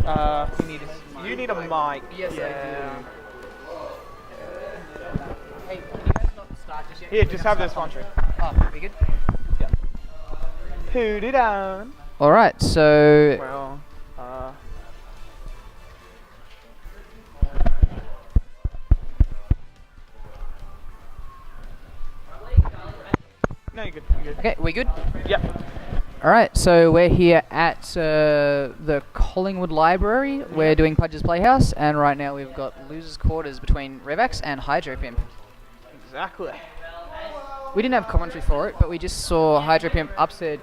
You need a mic. Yes, yeah. I do. Hey, can you guys not start just yet? Here, just have this one. Oh, we good? Yeah. Put it on. All right, so Well, no, you're good. You're good. okay, we good? Yep. All right, so we're here at the Collingwood Library. We're doing Pudge's Playhouse, and right now we've got losers' quarters between Revax and Hydro Pimp. Exactly. We didn't have commentary for it, but we just saw Hydro Pimp upset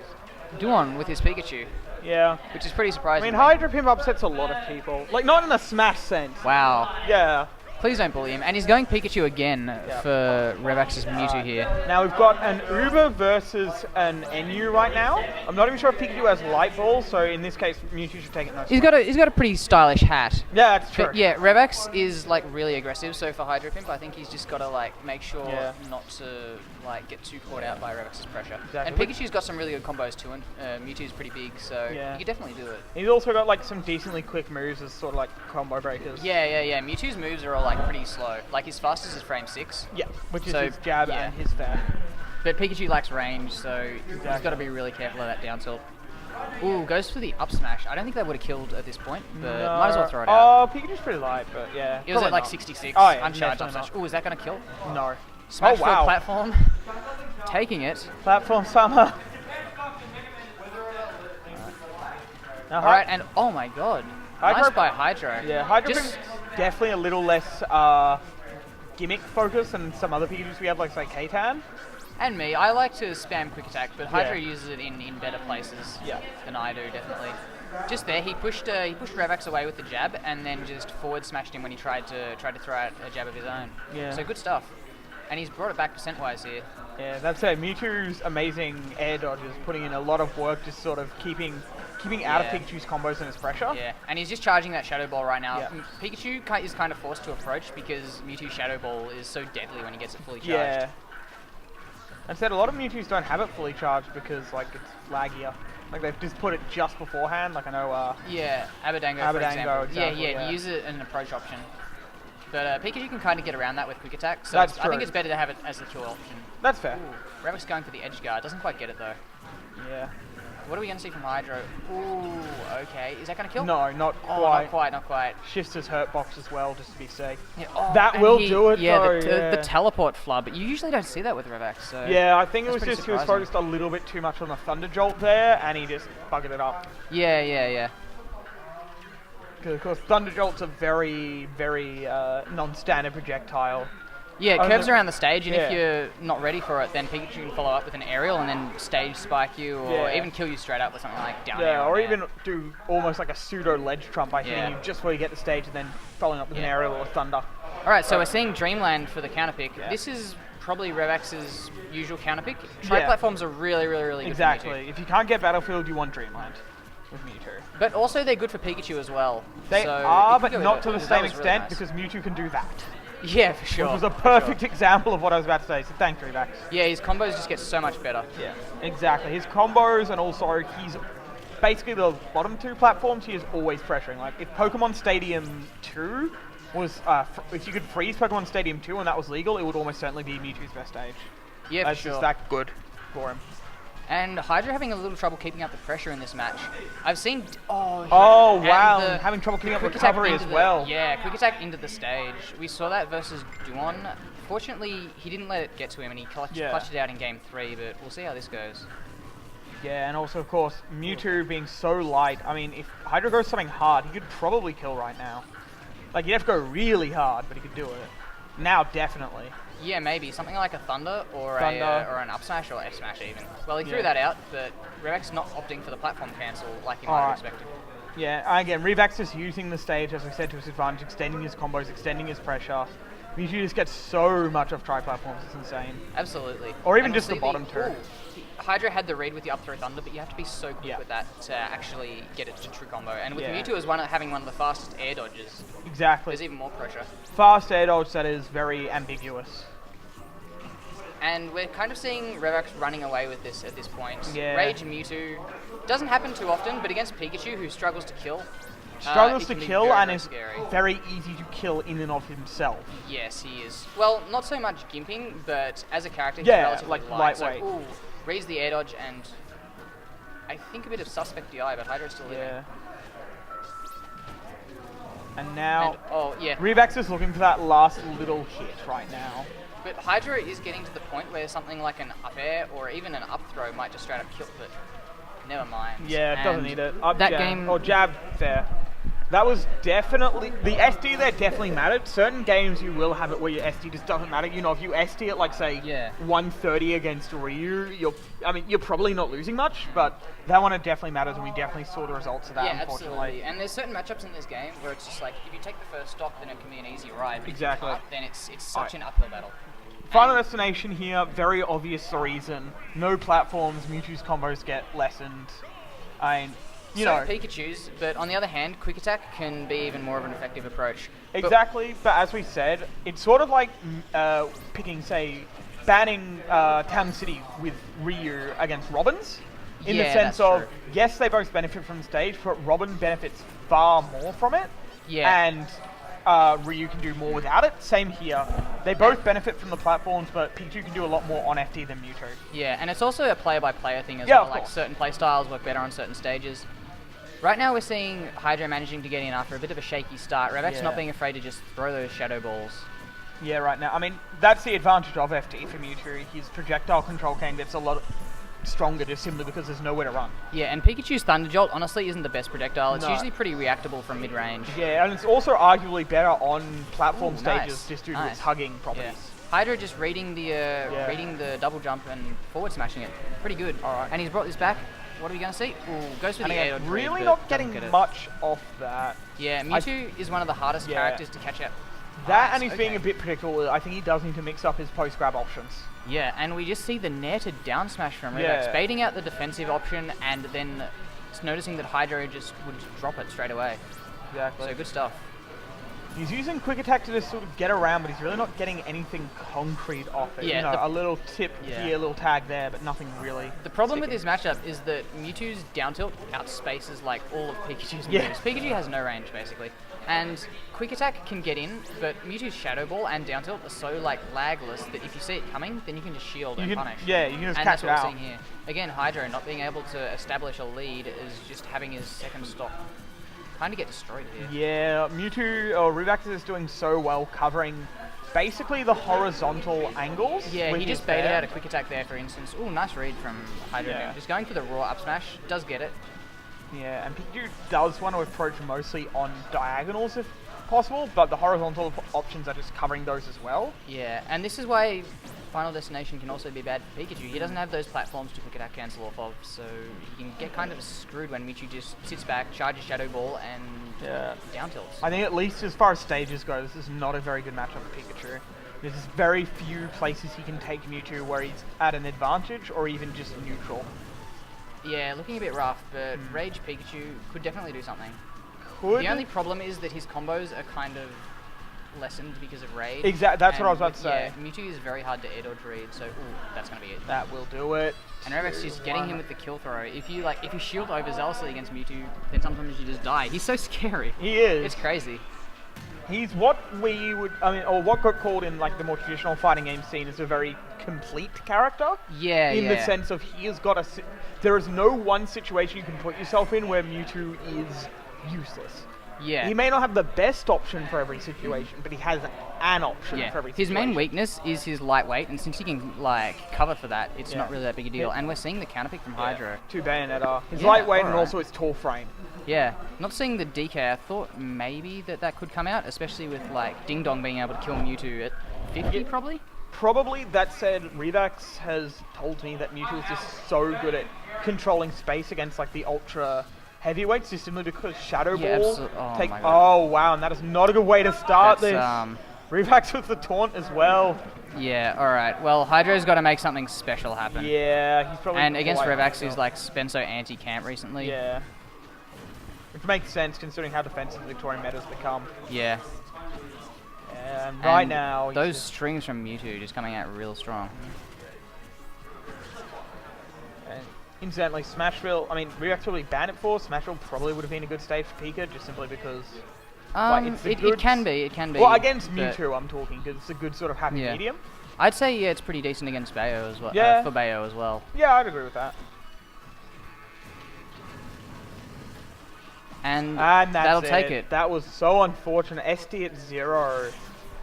Duon with his Pikachu, Yeah. which is pretty I surprising. mean, Hydro Pimp upsets a lot of people. Like, not in a smash sense. Wow. Yeah. Please don't bully him. And he's going Pikachu again for Revax's Mewtwo here. Now we've got an Uber versus an NU right now. I'm not even sure if Pikachu has Light Ball, so in this case, Mewtwo should take it nice. He's got a pretty stylish hat. Yeah, that's true. But yeah, Revax is like really aggressive, so for Hydro Pimp, I think he's just got to like make sure not to like get too caught out by Revax's pressure. Exactly. And Pikachu's got some really good combos too, and Mewtwo's pretty big, so you could definitely do it. He's also got like some decently quick moves as sort of like combo breakers. Yeah. Mewtwo's moves are all like pretty slow. Like his fastest is frame 6. Yeah, which is So, his jab yeah. and his fair. But Pikachu lacks range, so he's got to be really careful of that down tilt. Ooh, goes for the up smash. I don't think that would have killed at this point, but might as well throw it out. Oh, Pikachu's pretty light, but yeah. It was at like not. 66. Oh, yeah, Uncharged up definitely smash. not. Ooh, is that going to kill? No. Smash Oh, wow. for a platform. Taking it. Platform summer. Alright, and oh my god. Nice by Hydro. Yeah, Hydro Just- Pimp's definitely a little less gimmick focused than some other Pikachus we have, like say K-Tan. And me, I like to spam quick attack, but Hydro Yeah. uses it in better places Yeah. than I do, definitely. Just there, he pushed Revax away with the jab, and then just forward smashed him when he tried to throw out a jab of his own. Yeah. So good stuff. And he's brought it back percent-wise here. Yeah, that's it. Mewtwo's amazing air dodges, putting in a lot of work, just sort of keeping out of Pikachu's combos and his pressure. Yeah, and he's just charging that Shadow Ball right now. Yeah. Pikachu is kind of forced to approach because Mewtwo's Shadow Ball is so deadly when he gets it fully charged. Yeah. And said a lot of Mewtwo's don't have it fully charged because like it's laggier. Like they've just put it just beforehand. Like I know. Yeah, Abadango, for Abadango, example. exactly, Yeah, you use it as an approach option. But Pikachu can kind of get around that with quick attack, so That's I think true. it's better to have it as the kill option. That's fair. Ooh, Revax going for the edge guard, doesn't quite get it though. Yeah. What are we going to see from Hydro? Ooh, okay. Is that going to kill? No, not Oh, quite. not quite. Shifts his hurt box as well, just to be safe. Yeah, oh, That and will do it, yeah, though, the teleport flub, but you usually don't see that with Revax, so... Yeah, I think it that's was pretty just he was surprising. focused a little bit too much on the Thunder Jolt there, and he just buggered it up. Yeah. Because of course Thunder Jolt's a very, very non-standard projectile. Yeah, it Oh, curves no. around the stage, and Yeah. if you're not ready for it, then Pikachu can follow up with an aerial and then stage spike you, or Yeah. even kill you straight up with something like down air. Yeah, or down. even do almost like a pseudo ledge trump by hitting Yeah. you just before you get the stage and then following up with an Yeah. aerial or thunder. Alright, so we're seeing Dreamland for the counter pick. Yeah. This is probably Revax's usual counter pick. Tri Yeah. platforms are really good for Mewtwo. Exactly. If you can't get Battlefield, you want Dreamland with Mewtwo. But also they're good for Pikachu as well. They so are, if you but go with not it- to the ooh, that same was really extent nice. because Mewtwo can do that. Yeah, for sure. Which was a for perfect sure. example of what I was about to say, so thanks, Revax. Yeah, his combos just get so much better. Yeah, exactly. His combos and also he's basically the bottom two platforms he is always pressuring. Like if Pokemon Stadium 2 was, if you could freeze Pokemon Stadium 2 and that was legal, it would almost certainly be Mewtwo's best stage. Yeah, That's for sure. just that good for him. And Hydra having a little trouble keeping up the pressure in this match. I've seen... Oh, Oh, and wow. the- Having trouble keeping up quick attack recovery into as the- well. Yeah, quick attack into the stage. We saw that versus Duon. Fortunately, he didn't let it get to him and he clutched it out in game 3, but we'll see how this goes. Yeah, and also, of course, Mewtwo being so light. I mean, if Hydro goes something hard, he could probably kill right now. Like, he'd have to go really hard, but he could do it. Now, definitely. Yeah, maybe. Something like a Thunder or Thunder. or an up smash or F smash even. Well, he threw Yeah. that out, but Revax not opting for the platform cancel like he might have Alright. expected. Yeah, again, Revax is using the stage, as we said, to his advantage, extending his combos, extending his pressure. Mewtwo just gets so much off tri-platforms, it's insane. Absolutely. Or even And we'll just the see bottom two. Hydra had the read with the up throw Thunder, but you have to be so quick Yeah. with that to actually get it to true combo. And with Yeah. Mewtwo as having one of the fastest air dodges, Exactly. there's even more pressure. Fast air dodge that is very ambiguous. And we're kind of seeing Revax running away with this at this point. Yeah. Rage Mewtwo doesn't happen too often, but against Pikachu, who struggles to kill, Struggles to can be kill very, and very is scary. very easy to kill in and of himself. Yes, he is. Well, not so much gimping, but as a character, he's Yeah, relatively like light. lightweight. So, reads the air dodge and I think a bit of suspect DI, but Hydra's still living. Yeah. And now, and, Revax is looking for that last little hit right now. But Hydra is getting to the point where something like an up air or even an up throw might just straight up kill it. Never mind. Yeah, it doesn't need it. Up that jab. game... Or jab, fair. That was definitely... The SD there definitely mattered. Certain games you will have it where your SD just doesn't matter. You know, if you SD at like, say, 130 against Ryu, you're probably not losing much, but that one it definitely matters, and we definitely saw the results of that, unfortunately. Absolutely. And there's certain matchups in this game where it's just like, if you take the first stock, then it can be an easy ride. But exactly. If you can't, then it's such an uphill battle. Final destination here, very obvious the reason. No platforms, Mewtwo's combos get lessened. You know, Pikachu's, but on the other hand, Quick Attack can be even more of an effective approach. Exactly, but as we said, it's sort of like picking, say, banning Town City with Ryu against Robin's. In the sense of, yes, they both benefit from the stage, but Robin benefits far more from it. Yeah. And Ryu can do more without it. Same here. They both benefit from the platforms, but Pikachu can do a lot more on FD than Mewtwo. Yeah, and it's also a player-by-player thing as well. Like, certain playstyles work better on certain stages. Right now we're seeing Hydra managing to get in after a bit of a shaky start. Revax not being afraid to just throw those shadow balls. Yeah, right now. I mean, that's the advantage of FD for Mewtwo. His projectile control gets a lot stronger just simply because there's nowhere to run. Yeah, and Pikachu's Thunder Jolt honestly isn't the best projectile. It's usually pretty reactable from mid-range. Yeah, and it's also arguably better on platform stages just due to its hugging properties. Yeah. Hydra just reading the double jump and forward smashing it. Pretty good. Alright. And he's brought this back. What are we going to see? Ooh, goes for the air dodge. Really not getting much off that. Yeah, Mewtwo is one of the hardest characters to catch up. That and he's being a bit predictable. I think he does need to mix up his post-grab options. Yeah, and we just see the nair to down smash from Revax, baiting out the defensive option and then noticing that Hydra just would drop it straight away. Exactly. So good stuff. He's using Quick Attack to just sort of get around, but he's really not getting anything concrete off it. Yeah, you know, a little tip here, a little tag there, but nothing really. The problem with this matchup is that Mewtwo's down tilt outspaces like all of Pikachu's moves. Pikachu has no range basically. And Quick Attack can get in, but Mewtwo's Shadow Ball and down tilt are so like lagless that if you see it coming, then you can just shield and punish. Yeah, you can just catch it out. And that's what we're seeing here. Again, Hydra not being able to establish a lead is just having his second stock kind of get destroyed here. Yeah, Mewtwo or Revax is doing so well covering basically the horizontal angles. Yeah, he just baited out a Quick Attack there, for instance. Ooh, nice read from Hydra. Yeah. Just going for the raw up smash, does get it. Yeah, and Pikachu does want to approach mostly on diagonals if possible, but the horizontal options are just covering those as well. Yeah, and this is why Final Destination can also be bad for Pikachu. He doesn't have those platforms to Quick Attack cancel off of, so he can get kind of screwed when Mewtwo just sits back, charges Shadow Ball, and down tilts. I think at least as far as stages go, this is not a very good matchup for Pikachu. There's very few places he can take Mewtwo where he's at an advantage or even just neutral. Yeah, looking a bit rough, but Rage Pikachu could definitely do something. The only problem is that his combos are kind of lessened because of Rage. Exactly, that's what I was about to say. Yeah, Mewtwo is very hard to air dodge read, so that's going to be it. That will do it. And Revax is getting him with the kill throw. If you shield overzealously against Mewtwo, then sometimes you just die. He's so scary. He is. It's crazy. He's what we would, or what got called in like the more traditional fighting game scene as a very complete character. Yeah, in the sense of he has got there is no one situation you can put yourself in where Mewtwo is useless. Yeah. He may not have the best option for every situation, but he has an option for every situation. His main weakness is his lightweight, and since he can cover for that, it's not really that big a deal. And we're seeing the counterpick from Hydra. 2 Bayonetta. His lightweight and also his tall frame. Yeah, not seeing the DK, I thought maybe that could come out, especially with Ding Dong being able to kill Mewtwo at 50 probably? Probably. That said, Revax has told me that Mewtwo is just so good at controlling space against the ultra heavyweights, just simply because Shadow Ball take. Oh wow, and that is not a good way to start this. Revax with the taunt as well. Yeah, alright. Well, Hydro's got to make something special happen. Yeah, he's probably. And against Revax, who's been so anti-camp recently. Yeah. Which makes sense considering how defensive Victorian meta's become. Yeah. And right now... those strings from Mewtwo just coming out real strong. Incidentally, Smashville, I mean, Revax probably banned it for. Smashville probably would have been a good stage for Pika, just simply because... It can be. Well, against Mewtwo I'm talking, because it's a good sort of happy medium. I'd say, yeah, it's pretty decent against Bayo as well. Yeah. For Bayo as well. Yeah, I'd agree with that. And that's that'll take it. That was so unfortunate. SD at 0.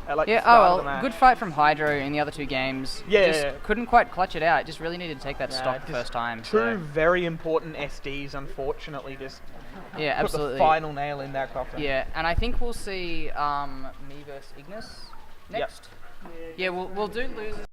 At like Yeah, the start oh of the well, match. good fight from Hydro in the other two games. Yeah, just couldn't quite clutch it out. Just really needed to take that stock just first time. Two very important SDs, unfortunately, just yeah, put absolutely. the final nail in that coffin. Yeah, and I think we'll see me versus Ignis next. Yep. Yeah, we'll do losers.